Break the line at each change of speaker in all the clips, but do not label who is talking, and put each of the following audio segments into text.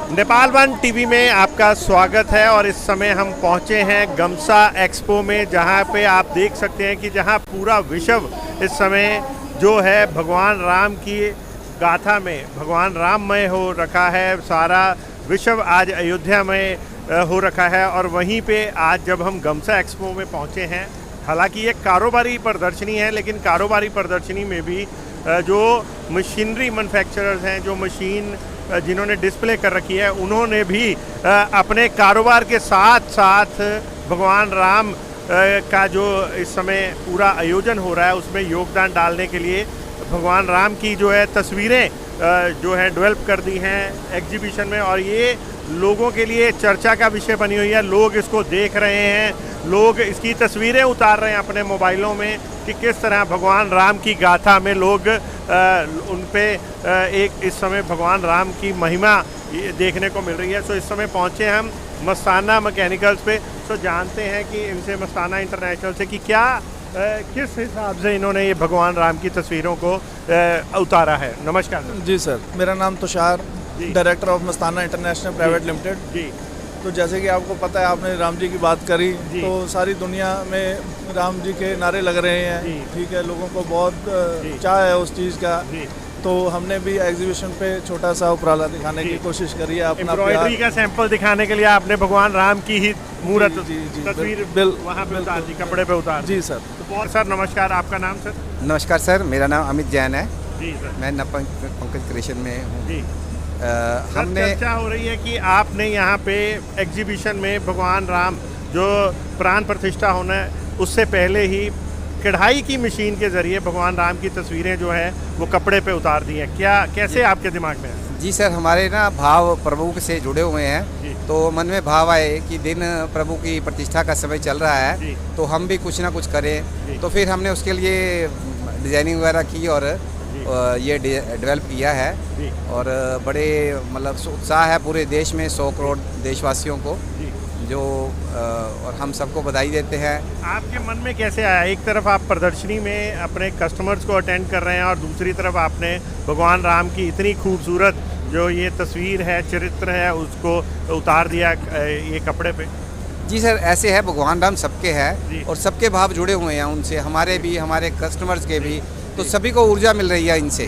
Nepal one TV में आपका स्वागत है और इस समय हम पहुंचे हैं गमसा एक्सपो में, जहां पे आप देख सकते हैं कि जहां पूरा विश्व इस समय जो है भगवान राम की गाथा में भगवान राममय हो रखा है। सारा विश्व आज अयोध्या में हो रखा है और वहीं पे आज जब हम गमसा एक्सपो में पहुंचे हैं, हालांकि ये कारोबारी प्रदर्शनी है, लेकिन कारोबारी प्रदर्शनी में भी जो मशीनरी मैन्युफैक्चरर्स हैं, जो मशीन जिन्होंने डिस्प्ले कर रखी है, उन्होंने भी अपने कारोबार के साथ साथ भगवान राम का जो इस समय पूरा आयोजन हो रहा है उसमें योगदान डालने के लिए भगवान राम की जो है तस्वीरें जो है डेवलप कर दी हैं एग्जीबिशन में। और ये लोगों के लिए चर्चा का विषय बनी हुई है। लोग इसको देख रहे हैं, लोग इसकी तस्वीरें उतार रहे हैं अपने मोबाइलों में कि किस तरह भगवान राम की गाथा में लोग उन पे एक इस समय भगवान राम की महिमा देखने को मिल रही है। सो इस समय पहुंचे हम मस्ताना मैकेनिकल्स पे। सो जानते हैं कि इनसे मस्ताना इंटरनेशनल से कि क्या किस हिसाब से इन्होंने ये भगवान राम की तस्वीरों को उतारा है। नमस्कार
जी सर, मेरा नाम Tushar, director of Mastana international private limited जी। तो जैसे कि आपको पता है, आपने राम जी की बात करी, तो सारी दुनिया में राम जी के नारे लग रहे हैं, ठीक है, लोगों को बहुत चाह है उस चीज़ का। तो हमने भी एग्जीबिशन पे छोटा सा उपराला दिखाने की कोशिश करी है। अपना
एम्ब्रॉयडरी का सैंपल दिखाने के लिए आपने भगवान राम की ही मूर्त तस्वीर वहाँ पे उतार दी, कपड़े पे उतार दी।
जी सर।
तो बहुत सर नमस्कार, आपका नाम सर?
नमस्कार सर, मेरा नाम अमित जैन है
जी सर।
मैं पंकज क्रिएशन में हूँ जी।
हमने चर्चा हो रही है कि आपने यहाँ पे एग्जीबिशन में भगवान राम जो प्राण प्रतिष्ठा होना है उससे पहले ही कढ़ाई की मशीन के जरिए भगवान राम की तस्वीरें जो है वो कपड़े पे उतार दी हैं। क्या कैसे आपके दिमाग में है?
जी सर, हमारे ना भाव प्रभु से जुड़े हुए हैं, तो मन में भाव आए कि दिन प्रभु की प्रतिष्ठा का समय चल रहा है, तो हम भी कुछ ना कुछ करें। तो फिर हमने उसके लिए डिजाइनिंग वगैरह की और ये डेवलप किया है और बड़े मतलब उत्साह है पूरे देश में, 100 करोड़ देशवासियों को जो और हम सबको बधाई देते हैं।
आपके मन में कैसे आया? एक तरफ आप प्रदर्शनी में अपने कस्टमर्स को अटेंड कर रहे हैं और दूसरी तरफ आपने भगवान राम की इतनी खूबसूरत जो ये तस्वीर है, चरित्र है, उसको उतार दिया ये कपड़े पे।
जी सर, ऐसे है, भगवान राम सबके हैं और सबके भाव जुड़े हुए हैं उनसे, हमारे भी, हमारे कस्टमर्स के भी, तो सभी को ऊर्जा मिल रही है इनसे।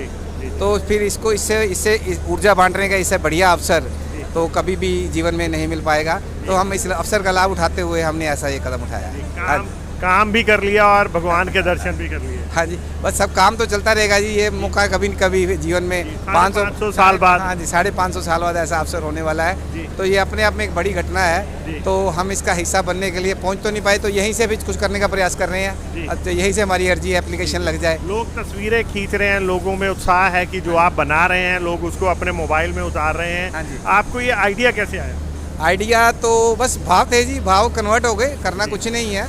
तो फिर इससे ऊर्जा बांटने का इससे बढ़िया अवसर तो कभी भी जीवन में नहीं मिल पाएगा। तो हम इस अवसर का लाभ उठाते हुए हमने ऐसा ये कदम उठाया।
काम भी कर लिया और भगवान के दर्शन भी कर लिए।
हाँ जी, बस सब काम तो चलता रहेगा जी। ये मौका कभी न कभी जीवन में
500 साल बाद,
हाँ जी, 550 साल बाद ऐसा अवसर होने वाला है। तो ये अपने आप में एक बड़ी घटना है। तो हम इसका हिस्सा बनने के लिए पहुंच तो नहीं पाए, तो यहीं से भी कुछ करने का प्रयास कर रहे हैं। तो यहीं से हमारी अर्जी एप्लीकेशन लग जाए।
लोग तस्वीरें खींच रहे हैं, लोगों में उत्साह है कि जो आप बना रहे हैं लोग उसको अपने मोबाइल में उतार रहे हैं। आपको ये आइडिया कैसे आया?
आइडिया तो बस भाव थे जी, भाव कन्वर्ट हो गए, करना कुछ नहीं है।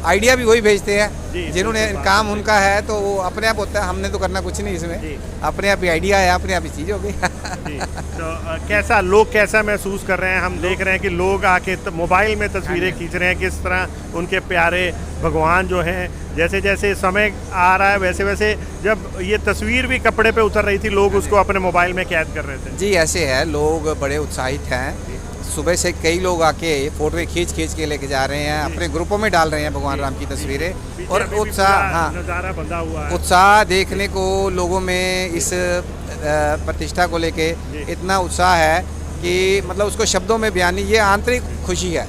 आइडिया भी वही भेजते हैं जिन्होंने काम उनका है, तो वो अपने आप होता है, हमने तो करना कुछ नहीं इसमें, अपने आप ही आइडिया है, अपने आप ही चीज़ हो गई।
तो कैसा लोग कैसा महसूस कर रहे हैं? हम देख रहे हैं कि लोग आके मोबाइल में तस्वीरें खींच रहे हैं, किस तरह उनके प्यारे भगवान जो हैं, जैसे जैसे समय आ रहा है वैसे वैसे जब ये तस्वीर भी कपड़े पे उतर रही थी, लोग उसको अपने मोबाइल में कैद कर रहे थे।
जी ऐसे है, लोग बड़े उत्साहित हैं। सुबह से कई लोग आके फोटो खींच के लेके जा रहे हैं, अपने ग्रुपों में डाल रहे हैं भगवान राम की तस्वीरें। और उत्साह, हाँ,
नज़ारा बंधा हुआ है,
उत्साह देखने को लोगों में इस प्रतिष्ठा को लेके इतना उत्साह है कि मतलब उसको शब्दों में बयान नहीं। ये आंतरिक खुशी है,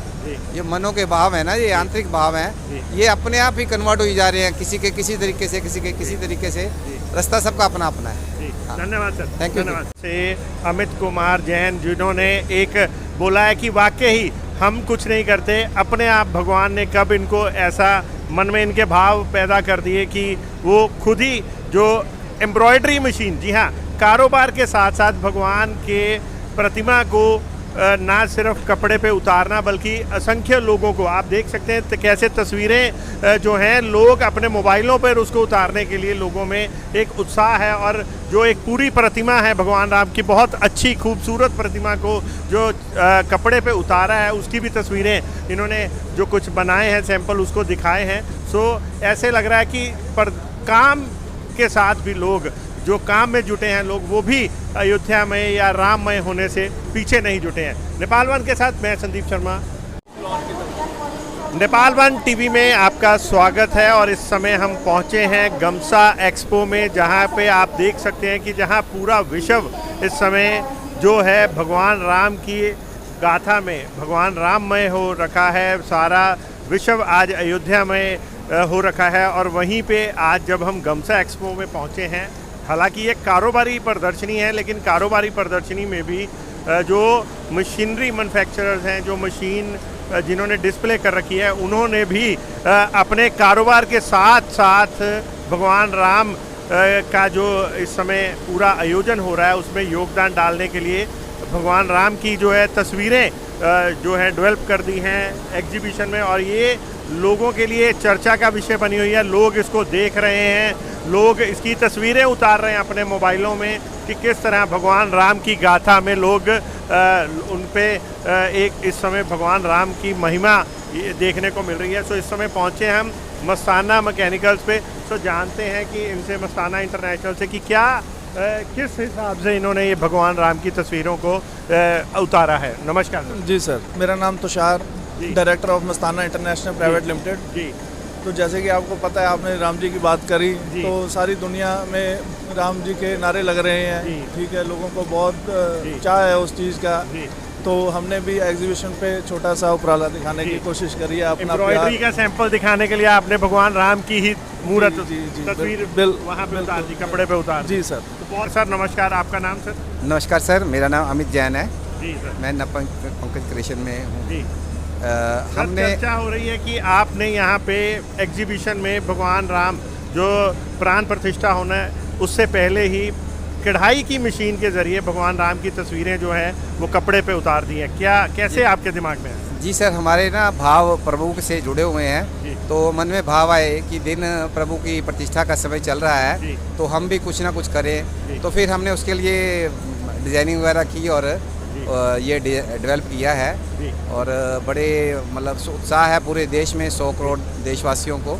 ये मनों के भाव है ना, ये आंतरिक भाव हैं, ये अपने आप ही कन्वर्ट हो जा रहे हैं, किसी के किसी तरीके से, किसी के किसी तरीके से। रास्ता सबका अपना अपना है।
धन्यवाद सर,
थैंक यू।
धन्यवाद। से अमित कुमार जैन, जिन्होंने एक बोला है कि वाकई हम कुछ नहीं करते, अपने आप भगवान ने कब इनको ऐसा मन में इनके भाव पैदा कर दिए कि वो खुद ही जो एम्ब्रॉयडरी मशीन, जी हाँ, कारोबार के साथ साथ भगवान के प्रतिमा को ना सिर्फ कपड़े पे उतारना बल्कि असंख्य लोगों को आप देख सकते हैं कैसे तस्वीरें जो हैं लोग अपने मोबाइलों पर उसको उतारने के लिए लोगों में एक उत्साह है। और जो एक पूरी प्रतिमा है भगवान राम की, बहुत अच्छी खूबसूरत प्रतिमा को जो कपड़े पे उतारा है, उसकी भी तस्वीरें इन्होंने जो कुछ बनाए हैं सैंपल उसको दिखाए हैं। सो ऐसे लग रहा है कि पर काम के साथ भी लोग जो काम में जुटे हैं लोग, वो भी अयोध्या में या राममय होने से पीछे नहीं जुटे हैं। नेपाल वन के साथ मैं संदीप शर्मा। नेपाल वन टीवी में आपका स्वागत है और इस समय हम पहुंचे हैं गमसा एक्सपो में, जहां पे आप देख सकते हैं कि जहां पूरा विश्व इस समय जो है भगवान राम की गाथा में, भगवान राममय हो रखा है। सारा विश्व आज अयोध्या में हो रखा है और वहीं पे आज जब हम गमसा एक्सपो में पहुंचे हैं, हालांकि ये कारोबारी प्रदर्शनी है, लेकिन कारोबारी प्रदर्शनी में भी जो मशीनरी मैन्युफैक्चरर्स हैं, जो मशीन जिन्होंने डिस्प्ले कर रखी है, उन्होंने भी अपने कारोबार के साथ साथ भगवान राम का जो इस समय पूरा आयोजन हो रहा है उसमें योगदान डालने के लिए भगवान राम की जो है तस्वीरें जो है डेवलप कर दी हैं एग्जीबिशन में, और ये लोगों के लिए चर्चा का विषय बनी हुई है। लोग इसको देख रहे हैं, लोग इसकी तस्वीरें उतार रहे हैं अपने मोबाइलों में कि किस तरह भगवान राम की गाथा में लोग उन पे एक इस समय भगवान राम की महिमा देखने को मिल रही है। सो इस समय पहुंचे हम मस्ताना मैकेनिकल्स पे। सो जानते हैं कि इनसे, मस्ताना इंटरनेशनल से, कि क्या किस हिसाब से इन्होंने ये भगवान राम की तस्वीरों को उतारा है। नमस्कार सर।
जी सर, मेरा नाम Tushar, director of Mastana international private limited.
जी।
तो जैसे कि आपको पता है, आपने राम जी की बात करी, तो सारी दुनिया में राम जी के नारे लग रहे हैं। ठीक है, लोगों को बहुत चाह है उस चीज़ का। तो हमने भी एग्जीबिशन पे छोटा सा उपराला दिखाने की कोशिश करी है। अपना
एम्ब्रॉयडरी का सैंपल दिखाने के लिए आपने भगवान राम की ही मूर्त तस्वीर वहाँ पे उतार दी, कपड़े पे उतार।
जी सर।
तो बहुत सर नमस्कार, आपका नाम सर?
नमस्कार सर, मेरा नाम अमित जैन है।
जी सर।
मैं पंकज क्रिएशन में हूँ।
जी।
हमने
चर्चा हो रही है कि आपने यहाँ पे एग्जीबिशन में भगवान राम जो प्राण प्रतिष्ठा होना है उससे पहले ही कढ़ाई की मशीन के ज़रिए भगवान राम की तस्वीरें जो है वो कपड़े पे उतार दी हैं। क्या, कैसे आपके दिमाग में है?
जी सर, हमारे ना भाव प्रभु से जुड़े हुए हैं, तो मन में भाव आए कि दिन प्रभु की प्रतिष्ठा का समय चल रहा है, तो हम भी कुछ ना कुछ करें। तो फिर हमने उसके लिए डिज़ाइनिंग वगैरह की और ये डेवलप किया है। और बड़े मतलब उत्साह है पूरे देश में, 100 करोड़ देशवासियों को,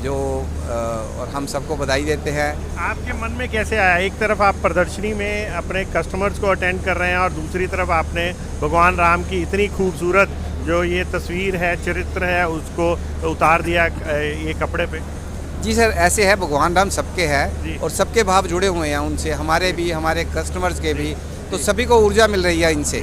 जो और हम सबको बधाई देते हैं।
आपके मन में कैसे आया? एक तरफ आप प्रदर्शनी में अपने कस्टमर्स को अटेंड कर रहे हैं और दूसरी तरफ आपने भगवान राम की इतनी खूबसूरत जो ये तस्वीर है, चरित्र है, उसको उतार दिया ये कपड़े पे।
जी सर, ऐसे है, भगवान राम सबके हैं और सबके भाव जुड़े हुए हैं उनसे, हमारे भी, हमारे कस्टमर्स के भी, तो सभी को ऊर्जा मिल रही है इनसे।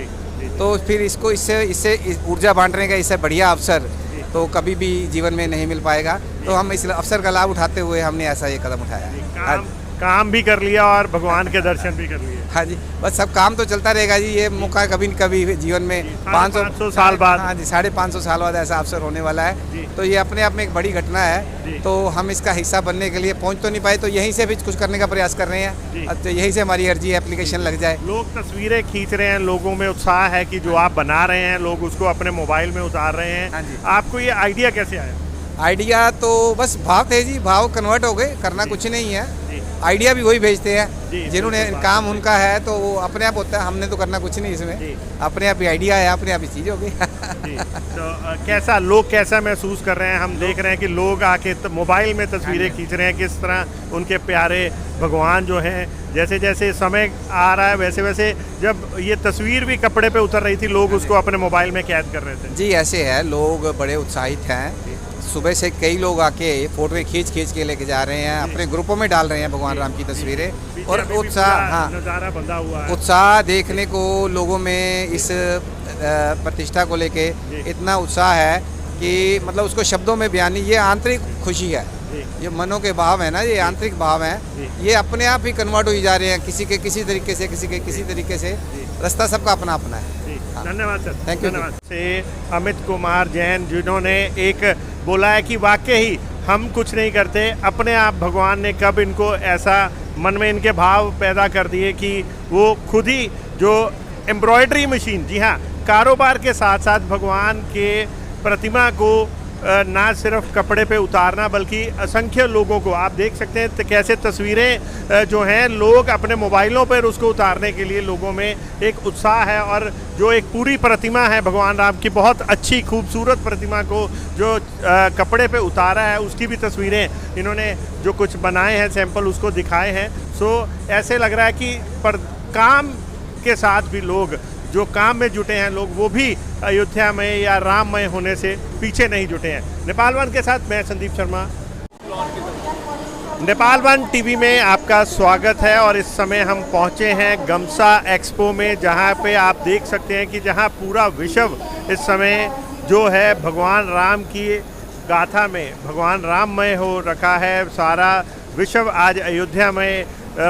तो फिर इसको इससे ऊर्जा बांटने का इससे बढ़िया अवसर तो कभी भी जीवन में नहीं मिल पाएगा। तो हम इस अवसर का लाभ उठाते हुए हमने ऐसा ये कदम उठाया।
काम भी कर लिया और भगवान के दर्शन भी कर लिए।
हाँ जी, बस सब काम तो चलता रहेगा जी। ये मौका कभी न कभी जीवन में
500 साल बाद,
हाँ जी, 550 साल बाद ऐसा अवसर होने वाला है। तो ये अपने आप में एक बड़ी घटना है। तो हम इसका हिस्सा बनने के लिए पहुंच तो नहीं पाए, तो यहीं से भी कुछ करने का प्रयास कर रहे हैं। तो यहीं से हमारी अर्जी एप्लीकेशन लग जाए।
लोग तस्वीरें खींच रहे हैं, लोगों में उत्साह है कि जो आप बना रहे हैं लोग उसको अपने मोबाइल में उतार रहे हैं। आपको ये आइडिया कैसे आया?
आइडिया तो बस भाव थे जी, भाव कन्वर्ट हो गए, करना कुछ नहीं है। आइडिया भी वही भेजते हैं जिन्होंने काम उनका है, तो वो अपने आप होता है, हमने तो करना कुछ नहीं इसमें, अपने आप ही आइडिया है, अपने आप ही चीज़ हो गई।
तो कैसा लोग कैसा महसूस कर रहे हैं? हम देख रहे हैं कि लोग आके मोबाइल में तस्वीरें खींच रहे हैं, किस तरह उनके प्यारे भगवान जो हैं, जैसे जैसे समय आ रहा है वैसे वैसे जब ये तस्वीर भी कपड़े पे उतर रही थी, लोग उसको अपने मोबाइल में कैद कर रहे थे।
जी ऐसे है, लोग बड़े उत्साहित हैं। सुबह से कई लोग आके फोटो खींच के लेके जा रहे हैं, अपने ग्रुपों में डाल रहे हैं भगवान राम की तस्वीरें। और उत्साह, हाँ,
नज़ारा बंधा हुआ है,
उत्साह देखने को लोगों में इस प्रतिष्ठा को लेके इतना उत्साह है कि मतलब उसको शब्दों में बयान नहीं। ये आंतरिक खुशी है, ये मनों के भाव है ना, ये आंतरिक भाव हैं, ये अपने आप ही कन्वर्ट हो जा रहे हैं, किसी के किसी तरीके से, किसी के किसी तरीके से। रास्ता सबका अपना अपना है।
धन्यवाद सर,
थैंक यू।
धन्यवाद। से अमित कुमार जैन, जिन्होंने एक बोला है कि वाकई हम कुछ नहीं करते, अपने आप भगवान ने कब इनको ऐसा मन में इनके भाव पैदा कर दिए कि वो खुद ही जो एम्ब्रॉयडरी मशीन, जी हाँ, कारोबार के साथ साथ भगवान के प्रतिमा को ना सिर्फ कपड़े पे उतारना बल्कि असंख्य लोगों को आप देख सकते हैं कैसे तस्वीरें जो हैं लोग अपने मोबाइलों पर उसको उतारने के लिए लोगों में एक उत्साह है। और जो एक पूरी प्रतिमा है भगवान राम की, बहुत अच्छी खूबसूरत प्रतिमा को जो कपड़े पे उतारा है उसकी भी तस्वीरें इन्होंने जो कुछ बनाए हैं सैंपल उसको दिखाए हैं। सो ऐसे लग रहा है कि पर काम के साथ भी लोग जो काम में जुटे हैं लोग वो भी अयोध्या में या राममय होने से पीछे नहीं जुटे हैं। नेपाल वन के साथ मैं संदीप शर्मा, नेपाल वन टीवी में आपका स्वागत है। और इस समय हम पहुंचे हैं गमसा एक्सपो में, जहां पे आप देख सकते हैं कि जहां पूरा विश्व इस समय जो है भगवान राम की गाथा में भगवान राममय हो रखा है। सारा विश्व आज अयोध्या में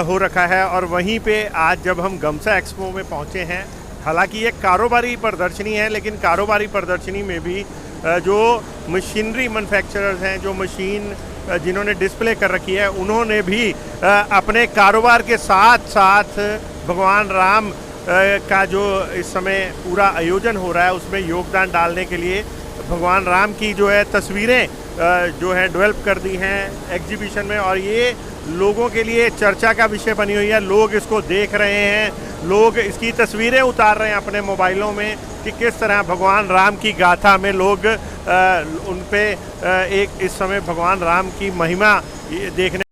हो रखा है। और वहीं पे आज जब हम गमसा एक्सपो में पहुंचे हैं, हालांकि ये कारोबारी प्रदर्शनी है, लेकिन कारोबारी प्रदर्शनी में भी जो मशीनरी मैन्युफैक्चरर्स हैं, जो मशीन जिन्होंने डिस्प्ले कर रखी है, उन्होंने भी अपने कारोबार के साथ साथ भगवान राम का जो इस समय पूरा आयोजन हो रहा है उसमें योगदान डालने के लिए भगवान राम की जो है तस्वीरें जो है डेवलप कर दी हैं एग्जीबिशन में। और ये लोगों के लिए चर्चा का विषय बनी हुई है। लोग इसको देख रहे हैं, लोग इसकी तस्वीरें उतार रहे हैं अपने मोबाइलों में कि किस तरह भगवान राम की गाथा में लोग उन पे एक इस समय भगवान राम की महिमा देखने